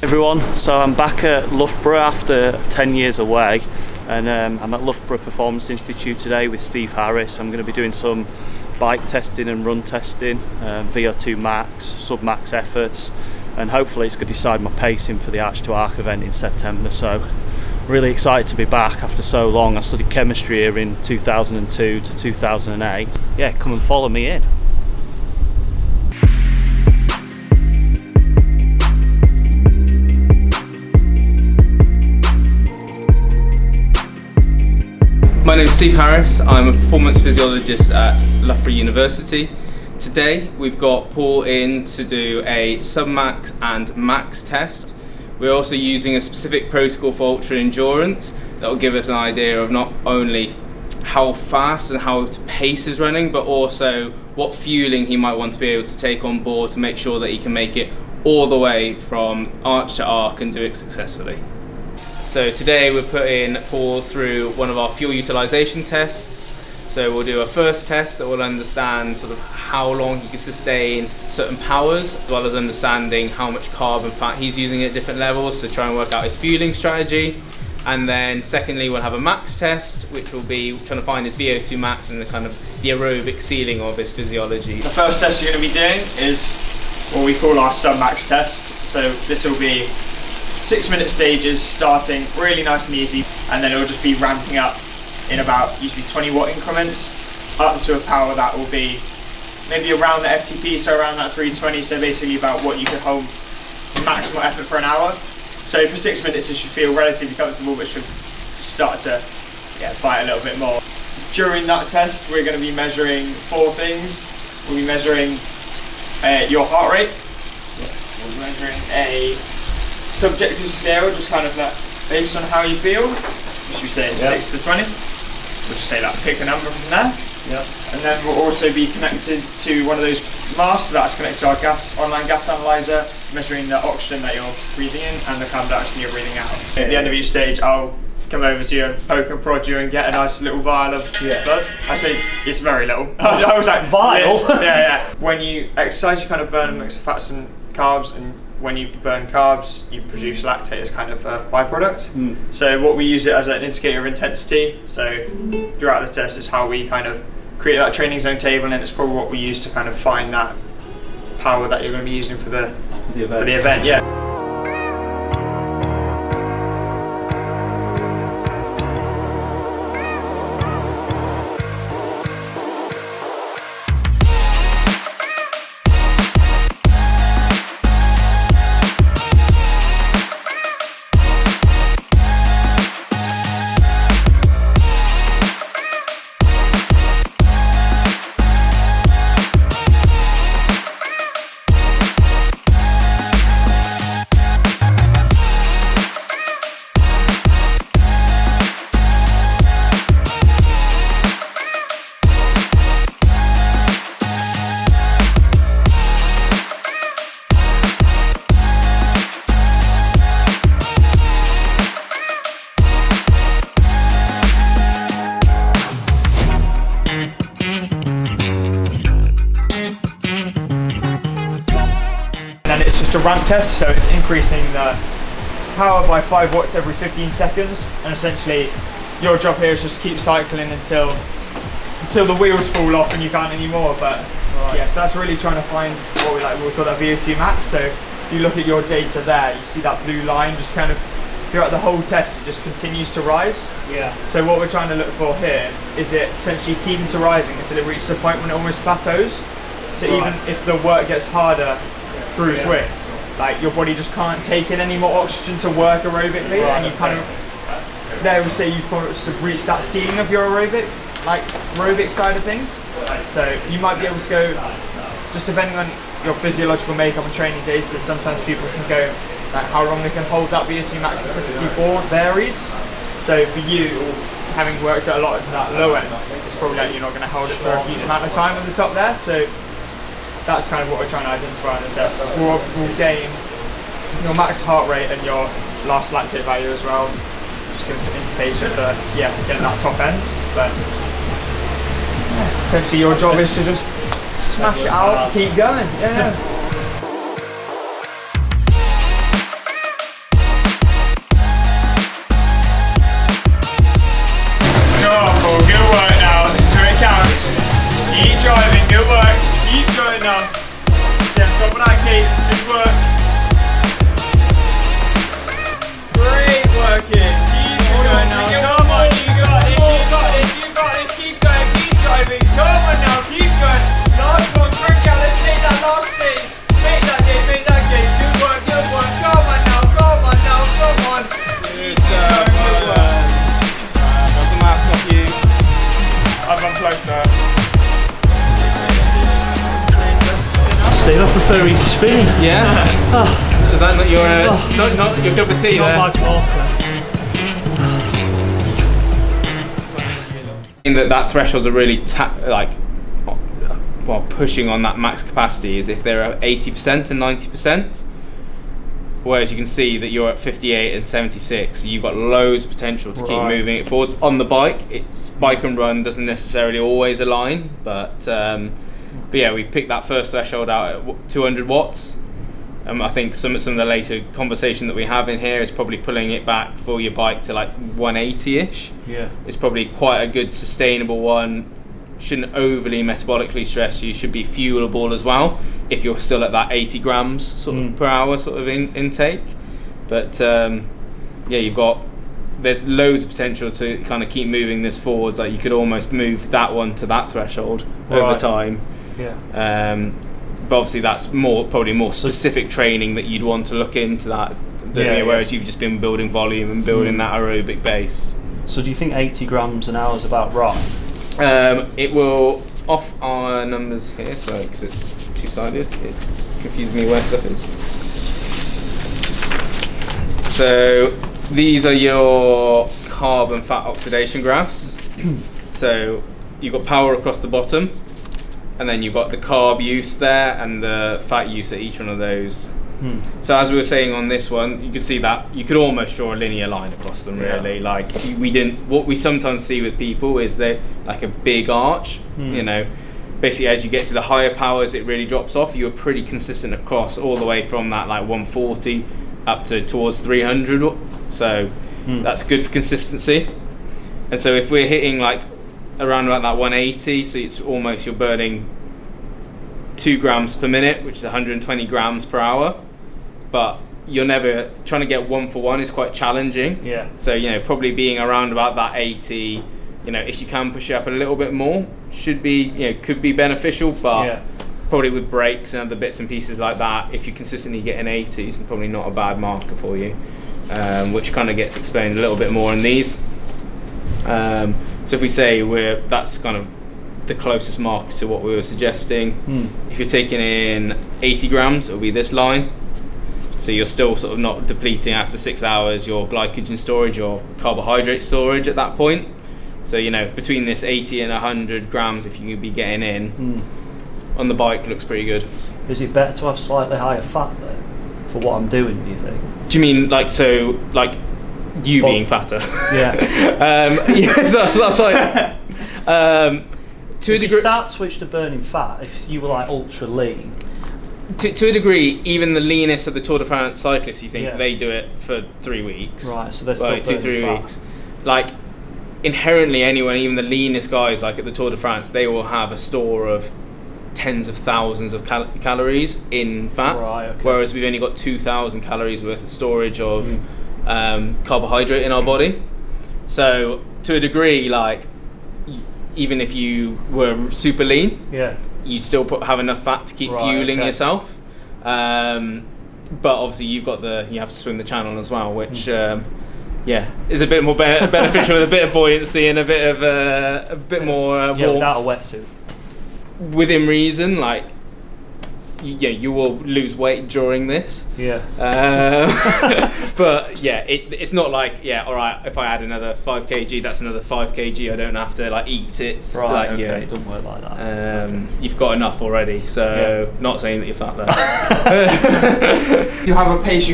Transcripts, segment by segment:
Everyone, so I'm back at Loughborough after 10 years away, and I'm at Loughborough Performance Institute today with Steve Harris. I'm going to be doing some bike testing and run testing, VO2 max, sub-max efforts, and hopefully it's going to decide my pacing for the Arch to Arc event in September. So really excited to be back after so long. I studied chemistry here in 2002 to 2008. Yeah, come and follow me in. My name is Steve Harris. I'm a performance physiologist at Loughborough University. Today we've got Paul in to do a sub-max and max test. We're also using a specific protocol for ultra endurance that will give us an idea of not only how fast and how to pace his running, but also what fueling he might want to be able to take on board to make sure that he can make it all the way from arch to arc and do it successfully. So today we're putting Paul through one of our fuel utilization tests. So we'll do a first test that will understand sort of how long he can sustain certain powers, as well as understanding how much carb and fat he's using at different levels to try and work out his fueling strategy. And then secondly, we'll have a max test, which will be trying to find his VO2 max and the kind of the aerobic ceiling of his physiology. The first test you're going to be doing is what we call our sub-max test. So this will be 6-minute stages, starting really nice and easy, and then it will just be ramping up in about usually 20 watt increments up to a power that will be maybe around the FTP, so around that 320, so basically about what you could hold maximal effort for an hour. So for 6 minutes it should feel relatively comfortable, but should start to bite a little bit more. During that test we're going to be measuring 4 things. We'll be measuring your heart rate, we'll be measuring a subjective scale, just kind of like based on how you feel. Should we say 6 to 20? We'll just say that, pick a number from there. Yep. And then we'll also be connected to one of those masks that's connected to our online gas analyzer, measuring the oxygen that you're breathing in and the carbon dioxide you're breathing out. At the end of each stage, I'll come over to you and poke and prod you and get a nice little vial of blood. I say it's very little. I was like, vial? Yeah. When you exercise, you kind of burn a mix of fats and carbs, and when you burn carbs, you produce lactate as kind of a byproduct. So what we use it as an indicator of intensity. So throughout the test, it's how we kind of create that training zone table, and it's probably what we use to kind of find that power that you're going to be using for the event. Yeah. It's just a ramp test, so it's increasing the power by 5 watts every 15 seconds, and essentially your job here is just to keep cycling until the wheels fall off and you can't anymore. But yes, that's really trying to find what we call that VO2 max. So if you look at your data there, you see that blue line just kind of throughout the whole test, it just continues to rise. Yeah. So what we're trying to look for here is it potentially keeping to rising until it reaches a point when it almost plateaus. So even if the work gets harder through Swift, like your body just can't take in any more oxygen to work aerobically, and you kind of, they would say you've got to reach that ceiling of your aerobic side of things. So you might be able to go, just depending on your physiological makeup and training data, sometimes people can go, like how long they can hold that VO2 max at 54 varies. So for you, having worked at a lot of that low end, it's probably like you're not going to hold it for a huge amount of time at the top there. So that's kind of what we're trying to identify in the test. We'll gain your max heart rate and your last lactate value as well. Just giving some indication for getting that top end. But essentially your job is to just smash it out, keep going. Yeah. Keep driving, good work. Keep going now. Stay on top of that key, good work. Great working. Keep going now. Come on, you got this, you got this, you got this. Keep going, keep driving. Come on now, keep going. Last one, quick out, let's take that last thing. Make that game, make that game. Good work, good work. Come on now, come on now, come on. Keep going, good work. What's the mask off you? I've unplugged that. Steve, I prefer easy spinning. Yeah? Is that not your, not your cup of tea Not there? my forte. In that thresholds are really pushing on that max capacity is if they're at 80% and 90%. Whereas you can see that you're at 58 and 76, so you've got loads of potential to keep moving it forwards. On the bike, it's bike and run doesn't necessarily always align, but yeah, we picked that first threshold out at 200 watts. I think some of the later conversation that we have in here is probably pulling it back for your bike to like 180-ish. Yeah. It's probably quite a good sustainable one. Shouldn't overly metabolically stress you. Should be fuelable as well if you're still at that 80 grams sort of per hour sort of intake. But yeah, there's loads of potential to kind of keep moving this forwards. Like you could almost move that one to that threshold over time. Yeah. But obviously that's probably more specific training that you'd want to look into that. Whereas you've just been building volume and building that aerobic base. So do you think 80 grams an hour is about right? It will, off our numbers here, so because it's two-sided, it confuses me where stuff is. So these are your carb and fat oxidation graphs. So you've got power across the bottom, and then you've got the carb use there and the fat use at each one of those. So as we were saying on this one, you could see that you could almost draw a linear line across them really. Like what we sometimes see with people is they like a big arch, you know, basically as you get to the higher powers it really drops off. You're pretty consistent across all the way from that like 140 up to towards 300, so that's good for consistency. And so if we're hitting like around about that 180, so it's almost you're burning 2 grams per minute, which is 120 grams per hour, but you're never trying to get 1 for 1 is quite challenging. Yeah. So you know, probably being around about that 80, you know, if you can push it up a little bit more, should be, you know, could be beneficial, but probably with breaks and other bits and pieces like that, if you consistently get an 80, it's probably not a bad marker for you, which kind of gets explained a little bit more in these. So if we say that's kind of the closest marker to what we were suggesting. If you're taking in 80 grams, it'll be this line. So you're still sort of not depleting after 6 hours your glycogen storage or carbohydrate storage at that point. So, you know, between this 80 and 100 grams, if you could be getting in, on the bike looks pretty good. Is it better to have slightly higher fat then for what I'm doing, do you think? Do you mean like you being fatter? Yeah. Yeah, so that's like... to a degree, if you start switch to burning fat, if you were like ultra lean, to a degree, even the leanest of the Tour de France cyclists, you think they do it for 3 weeks, right? So they're still like 2-3 fat. weeks. Like inherently, anyone, even the leanest guys, like at the Tour de France, they will have a store of tens of thousands of calories in fat, whereas we've only got 2,000 calories worth of storage of carbohydrate in our body. So to a degree, like even if you were super lean, you'd still have enough fat to keep fueling yourself. But obviously you have to swim the channel as well, which is a bit more beneficial with a bit of buoyancy and a bit more warmth. Without a wetsuit. Within reason, like you will lose weight during this. But yeah, it's not like all right, if I add another 5 kg, that's another 5 kg. I don't have to like eat it. It's right. Like, it doesn't work like that. You've got enough already. So not saying that you're fat there. You have a pace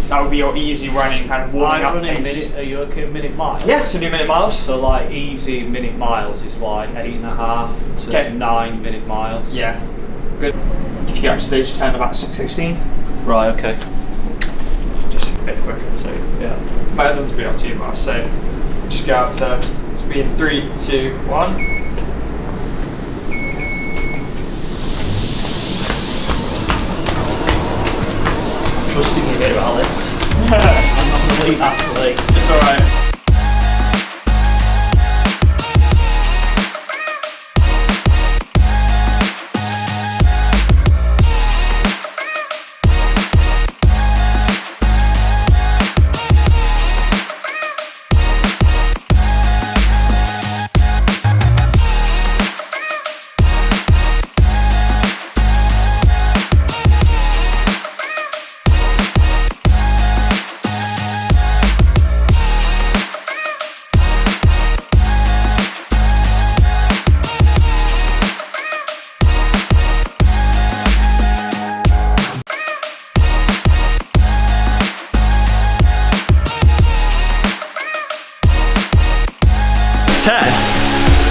that would be your easy running kind of warming up pace. Are you okay minute miles? Yeah, so do minute miles. So like easy minute miles is like 8.5 to 9 minute miles. Yeah, good. If you get up to stage 10, about 6:16. Right, okay. Just a bit quicker, so but it doesn't be up to you, but so just go up to speed 3, 2, 1. trusting you here, Alex. I'm not an elite athlete. It's alright.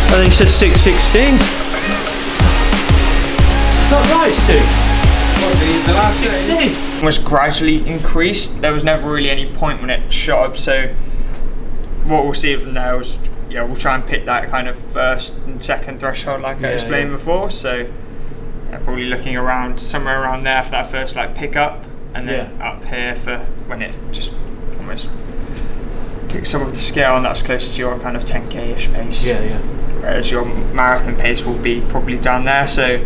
I think it says 6:16. Is that right, Stu? The last 16. Was gradually increased. There was never really any point when it shot up. So what we'll see from now is, yeah, we'll try and pick that kind of first and second threshold, like I explained before. So probably looking around somewhere around there for that first like pick up, and then up here for when it just almost picks up with the scale, and that's close to your kind of 10k-ish pace. Whereas your marathon pace will be probably down there. So I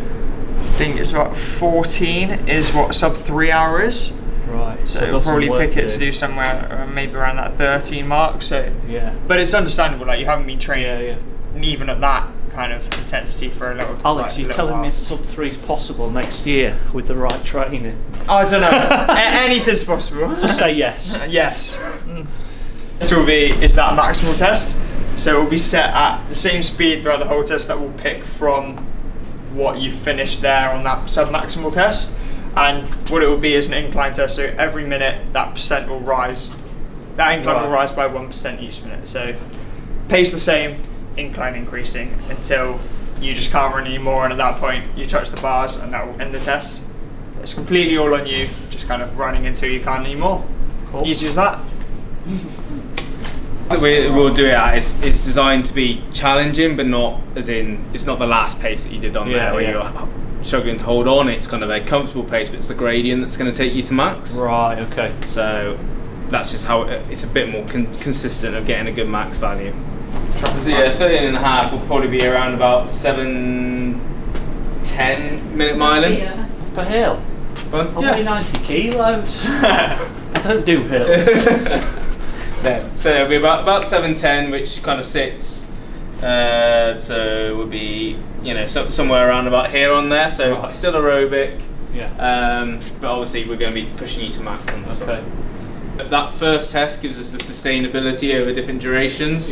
think it's about 14 is what sub 3 hour is. Right. So it'll probably pick it to do somewhere maybe around that 13 mark. So but it's understandable. Like you haven't been training even at that kind of intensity for a little. Alex, you're telling me sub 3 is possible next year with the right training? I don't know. Anything's possible. Just say yes. Yes. This will be is that a maximal test. So it will be set at the same speed throughout the whole test that will pick from what you finished there on that sub-maximal test. And what it will be is an incline test, so every minute that percent will rise. That incline will rise by 1% each minute. So pace the same, incline increasing until you just can't run anymore, and at that point you touch the bars and that will end the test. It's completely all on you, just kind of running until you can't anymore. Cool. Easy as that. We'll do it at, it's designed to be challenging, but not as in, it's not the last pace that you did on there where you're struggling to hold on. It's kind of a comfortable pace, but it's the gradient that's going to take you to max. Right, okay. So that's just how it's a bit more consistent of getting a good max value. So yeah, 13.5 will probably be around about 7-10 minute miling. Up a hill? Fun? I weigh 90 kilos. I don't do hills. So it'll be about 7:10, which kind of sits. So it would be somewhere around about here on there. So still aerobic. But obviously we're going to be pushing you to max on this one. But that first test gives us the sustainability over different durations.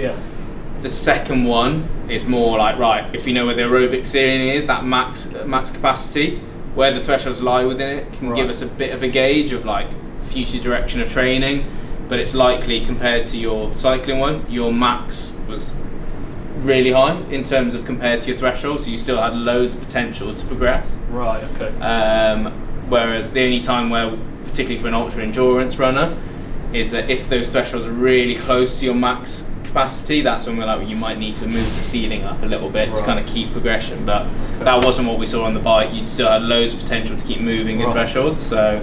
The second one is more like, right, if you know where the aerobic ceiling is, that max capacity, where the thresholds lie within it, can give us a bit of a gauge of like future direction of training. But it's likely compared to your cycling one, your max was really high in terms of compared to your threshold, so you still had loads of potential to progress. Right, okay. Whereas the only time where, particularly for an ultra endurance runner, is that if those thresholds are really close to your max capacity, that's when we're like, well, you might need to move the ceiling up a little bit to kind of keep progression. But that wasn't what we saw on the bike. You still had loads of potential to keep moving the thresholds, so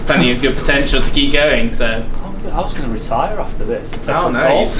plenty of good potential to keep going. So I was going to retire after this. Oh no.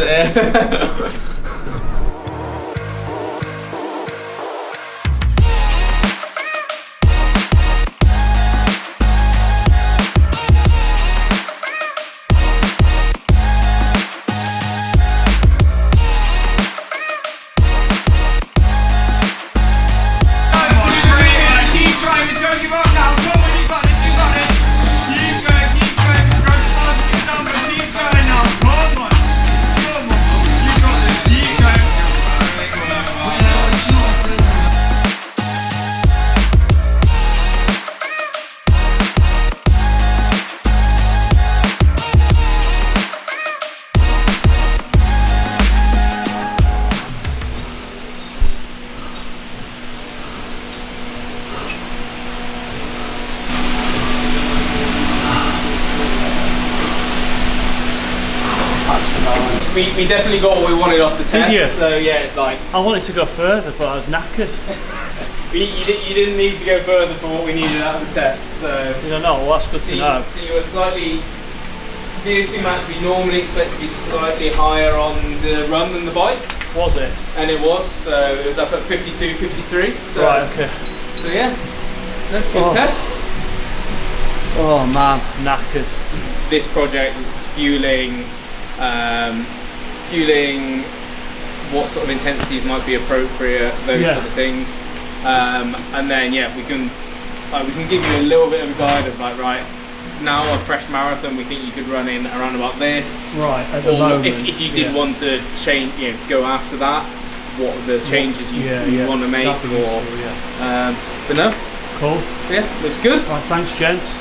We definitely got what we wanted off the test. Did you? So yeah, like I wanted to go further, but I was knackered. You didn't need to go further for what we needed out of the test. So You don't know, well, that's good to know. So you were slightly VO2 max. We normally expect to be slightly higher on the run than the bike. Was it? And it was. So it was up at 52, 53. So, Right, okay. So yeah, good test. Oh man, knackered. This project is fueling what sort of intensities might be appropriate, those sort of things, and then we can give you a little bit of a guide of like, right now, a fresh marathon we think you could run in around about this, right, at the or moment, if you did want to change, go after that, what are the changes you want to make, or but no, cool, looks good. Right, thanks gents.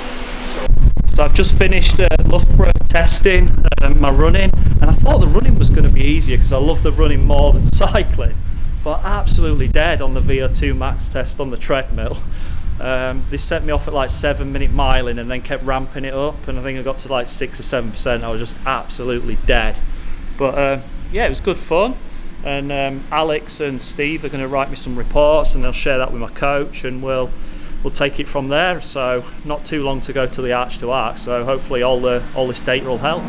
So I've just finished Loughborough testing my running, and I thought the running was going to be easier because I love the running more than cycling, but absolutely dead on the VO2 max test on the treadmill. They set me off at like 7-minute miling and then kept ramping it up, and I think I got to like 6 or 7%. I was just absolutely dead, but it was good fun. And Alex and Steve are going to write me some reports, and they'll share that with my coach, and we'll take it from there. So not too long to go to the Arch to Arc, so hopefully all this data will help.